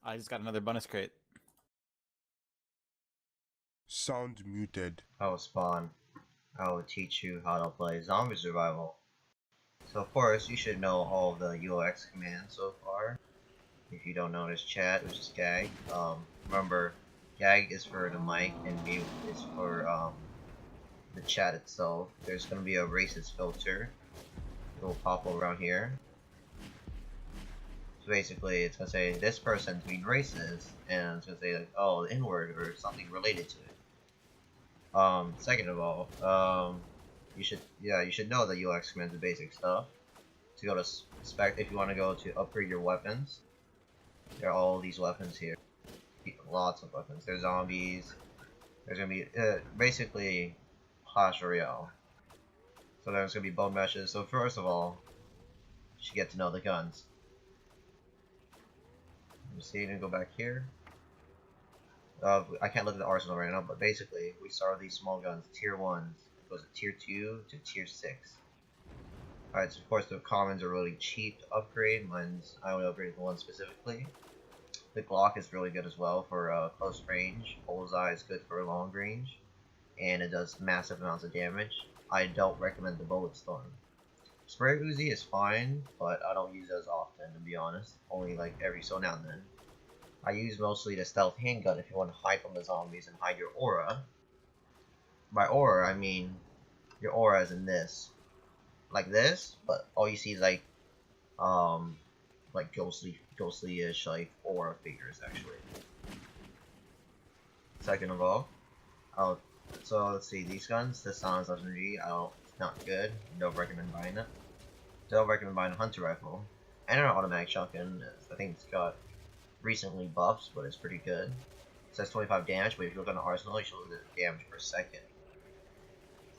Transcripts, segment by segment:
I just got another bonus crate. Sound muted. Oh, Spawn. I will teach you how to play zombie survival. So of course, you should know all of the UX commands so far. If you don't know this chat, which is gag. Remember, gag is for the mic and mute is for the chat itself. There's going to be a racist filter. It will pop around here. So basically, it's going to say this person's being racist, and it's going to say like, oh, the N-word or something related to it. Second of all, you should know the UX commands and basic stuff. To go to spec, if you want to go to upgrade your weapons, there are all these weapons here. Lots of weapons. There's zombies. There's gonna be basically Clash Royale. So there's gonna be bone meshes. So first of all, you should get to know the guns. You see, and go back here. I can't look at the arsenal right now, but basically, we start with these small guns, tier 1s. It goes to tier 2 to tier 6. Alright, so of course the commons are really cheap to upgrade. I only upgraded the one specifically. The Glock is really good as well for close range. Bullseye is good for long range. And it does massive amounts of damage. I don't recommend the Bullet Storm. Spray Uzi is fine, but I don't use it as often, to be honest. Only like every so now and then. I use mostly the stealth handgun if you want to hide from the zombies and hide your aura. By aura, I mean your aura is in this. Like this, but all you see is like ghostly-ish like aura figures actually. Second of all, so let's see, these guns, this sounds SMG, it's not good. Don't recommend buying it. Don't recommend buying a hunter rifle. And an automatic shotgun. I think it's got recently buffs, but it's pretty good. It says 25 damage, but if you look on the arsenal, you should look at the damage per second.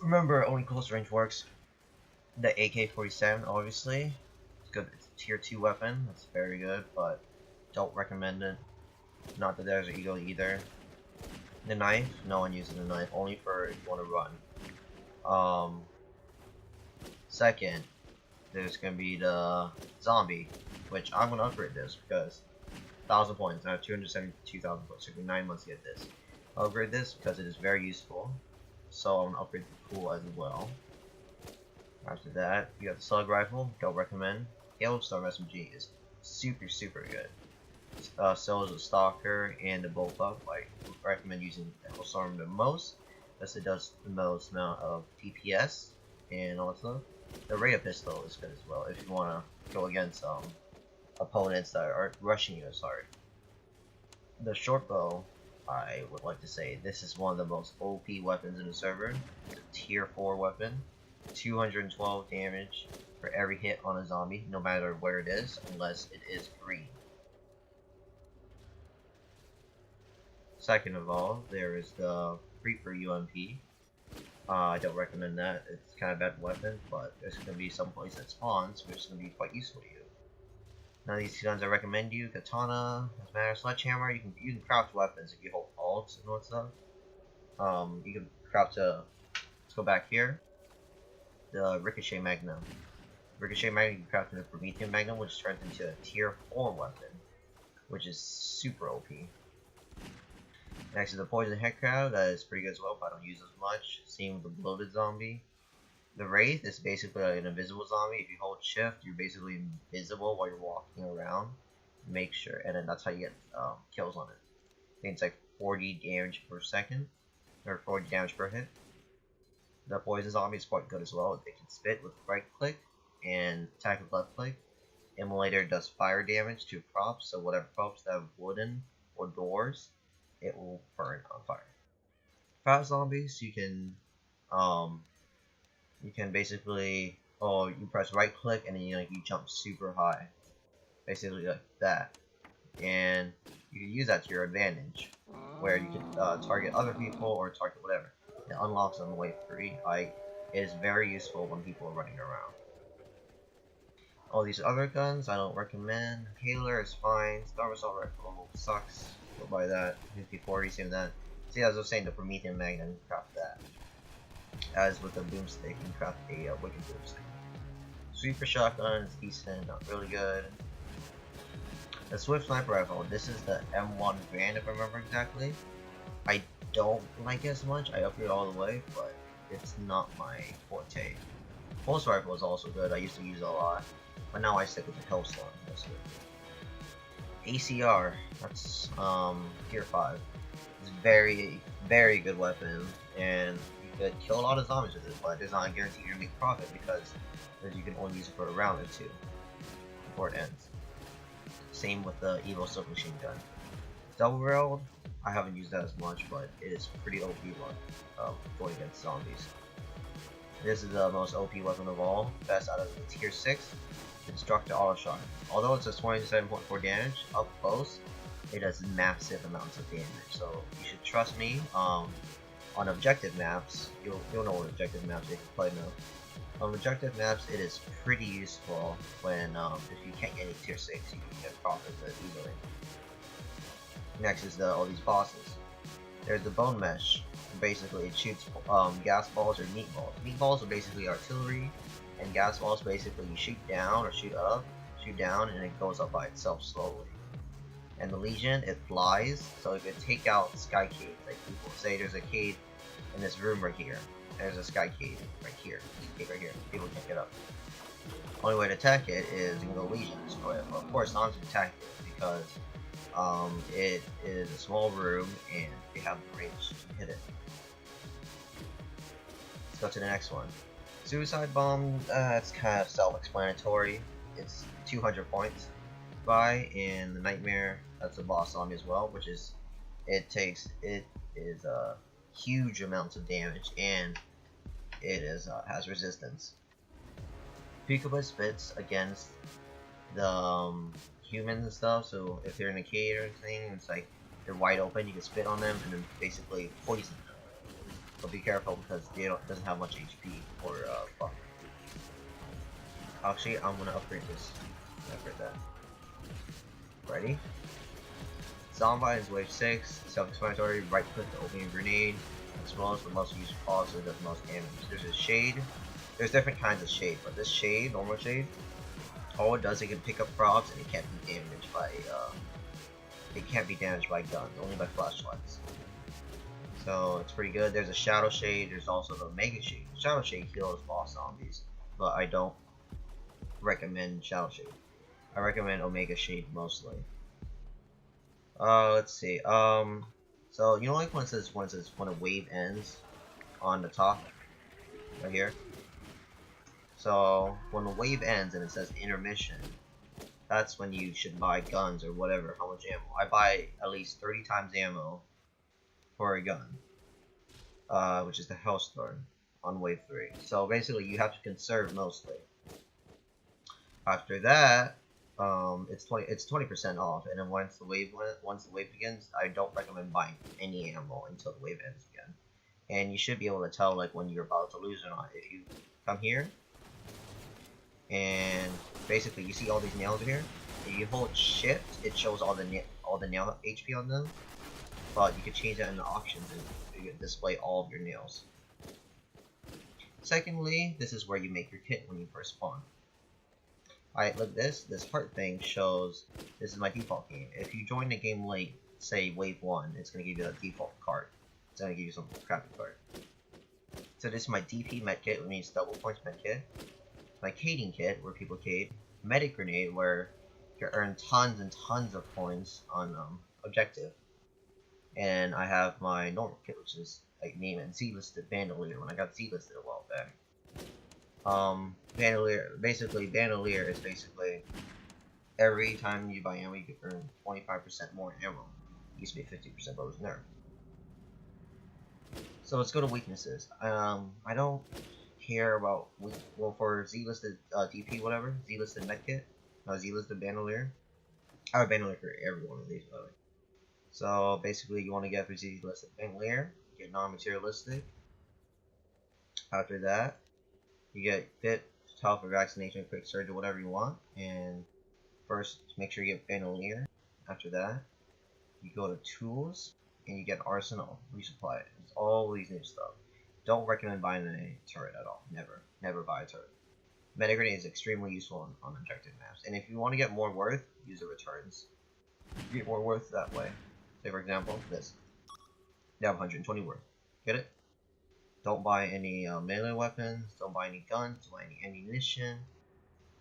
Remember, only close range works. The AK-47, obviously, it's good. It's a tier 2 weapon. That's very good, but don't recommend it. Not that there's an Eagle either. The knife, no one uses the knife, only for if you want to run. Second, there's gonna be the zombie, which I'm gonna upgrade this because 1,000 points. I have 272,000 points. It took me 9 months to get this. I'll upgrade this because it is very useful. So I'm gonna upgrade the pool as well. After that, you got the slug rifle. Don't recommend. Hailstorm SMG is super good. So is the stalker and the bullpup. I recommend using the Hailstorm the most, because it does the most amount of DPS and all that stuff. The Rhea pistol is good as well if you want to go against opponents that aren't rushing you as hard. The short bow, I would like to say this is one of the most OP weapons in the server. It's a tier 4 weapon. 212 damage for every hit on a zombie, no matter where it is, unless it is green. Second of all, there is the Creeper UMP. I don't recommend that. It's kind of a bad weapon, but there's going to be some place that spawns, which is going to be quite useful to you. Now these guns I recommend you: Katana, doesn't matter, Sledgehammer. You can craft weapons if you hold alt and all that stuff. You can craft let's go back here. The Ricochet Magnum. Ricochet Magnum, you can craft into the Promethean Magnum, which turns into a tier 4 weapon, which is super OP. Next is the Poison Headcrab. That is pretty good as well, but I don't use as much. Same with the Bloated Zombie. The Wraith is basically like an invisible zombie. If you hold shift, you're basically invisible while you're walking around. Make sure, and then that's how you get kills on it. I think it's like 40 damage per second, or 40 damage per hit. The Poison Zombie is quite good as well. They can spit with right click and attack with left click. Immolator does fire damage to props, so whatever props that have wooden or doors, it will burn on fire. Fast zombies, you can basically, you press right click and then you jump super high, basically like that, and you can use that to your advantage, where you can target other people or target whatever. It unlocks on the way free. It is very useful when people are running around. All these other guns I don't recommend. Hailer is fine. Star Assault Rifle sucks. Go buy that. 5040, same that. See, as I was saying, the Promethean Magnum, craft that. As with the Boomstick, you can craft a Wicked Boomstick. Sweeper Shotgun is decent, not really good. The Swift Sniper Rifle, this is the M1 Grand if I remember exactly. I don't like it as much, I upgrade all the way, but it's not my forte. Pulse Rifle is also good, I used to use it a lot, but now I stick with the Hellstorm mostly. ACR, that's tier 5. It's very, very good weapon, and you could kill a lot of zombies with it, but it's not a guarantee you're gonna make profit because you can only use it for a round or two before it ends. Same with the Evo Submachine Gun. Double barreled, I haven't used that as much, but it is pretty OP one going against zombies. This is the most OP weapon of all, best out of the tier 6, Destructor Auto Shot. Although it's a 27.4 damage, up close, it does massive amounts of damage, so you should trust me. On objective maps, you'll know what objective maps you can play now. On objective maps, it is pretty useful when, if you can't get any tier 6, you can get profit with it easily. Next is all these bosses. There's the Bone Mesh. Basically, it shoots gas balls or meatballs. Meatballs are basically artillery, and gas balls basically you shoot down or shoot up, shoot down, and it goes up by itself slowly. And the Legion, it flies, so it could take out Sky Cave. Like people say there's a cave in this room right here. There's a Sky Cave right here. Cave right here. People can't get up. Only way to attack it is you can go Legion destroy it. But of course, not to attack it because it is a small room and they have the range to hit it. Let's go to the next one. Suicide Bomb, it's kind of self-explanatory. It's 200 points by, and the Nightmare, that's a boss zombie as well, which is, it is huge amounts of damage, and it is has resistance. Peekaboo spits against the humans and stuff, so if they're in a cave or anything, it's like they're wide open, you can spit on them and then basically poison them. But be careful because they doesn't have much HP or buff. Actually, I'm gonna upgrade this. Upgrade that. Ready? Zombie is wave 6, self-explanatory, right click to open a grenade, as well as the most used also does the most damage. There's a shade. There's different kinds of shade, but this shade, normal shade, all it does, it can pick up frogs and it can't be damaged by guns, only by flashlights. So it's pretty good. There's a Shadow Shade, there's also the Omega Shade. Shadow Shade kills boss zombies, but I don't recommend Shadow Shade. I recommend Omega Shade mostly. Let's see. So you know, like when it says when a wave ends on the top, right here. So when the wave ends and it says intermission, that's when you should buy guns or whatever. How much ammo? I buy at least 30 times ammo for a gun, which is the Hellstorm on wave 3. So basically, you have to conserve mostly. After that, it's 20% off, and then once the wave begins, I don't recommend buying any ammo until the wave ends again. And you should be able to tell like when you're about to lose or not. If you come here, and basically you see all these nails here. If you hold shift, it shows all the nail HP on them. But you can change that in the options and you can display all of your nails. Secondly, this is where you make your kit when you first spawn. Alright, look, this heart thing shows this is my default game. If you join the game late, say wave 1, it's gonna give you a default card. It's gonna give you some crappy card. So this is my DP medkit, which means double points medkit. My cading kit, where people cade. Medic grenade, where you earn tons and tons of points on objective. And I have my normal kit, which is like name and Z-listed Bandolier when I got Z-listed a while back. Bandolier is basically every time you buy ammo, you can earn 25% more ammo. It used to be 50%, but it was nerfed. So let's go to weaknesses. I don't care about for Z-listed DP whatever, Z-listed medkit, Z-listed Bandolier. I have Bandolier for every one of these, by the way. So basically, you want to get for Z-listed Bandolier, get non-materialistic. After that, you get fit, health, or vaccination, quick surge, or whatever you want. And first, make sure you get Bandolier. After that, you go to tools and you get arsenal, resupply it. It's all these new stuff. Don't recommend buying a turret at all. Never buy a turret. Medic grenade is extremely useful on objective maps. And if you want to get more worth, use the returns. You get more worth that way. Say for example, this. You have 120 worth. Get it? Don't buy any melee weapons, don't buy any guns, don't buy any ammunition.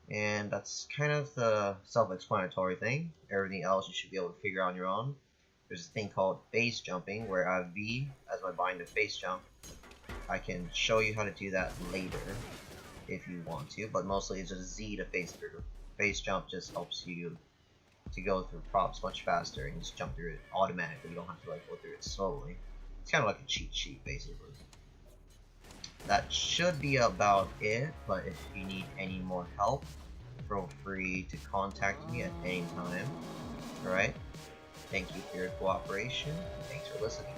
And that's kind of the self-explanatory thing. Everything else you should be able to figure out on your own. There's a thing called base jumping, where I have V as my bind to base jump. I can show you how to do that later if you want to, but mostly it's just Z to face through. Base jump just helps you to go through props much faster and just jump through it automatically. You don't have to like go through it slowly. It's kind of like a cheat sheet basically. That should be about it, but if you need any more help, feel free to contact me at any time. Alright? Thank you for your cooperation, and thanks for listening.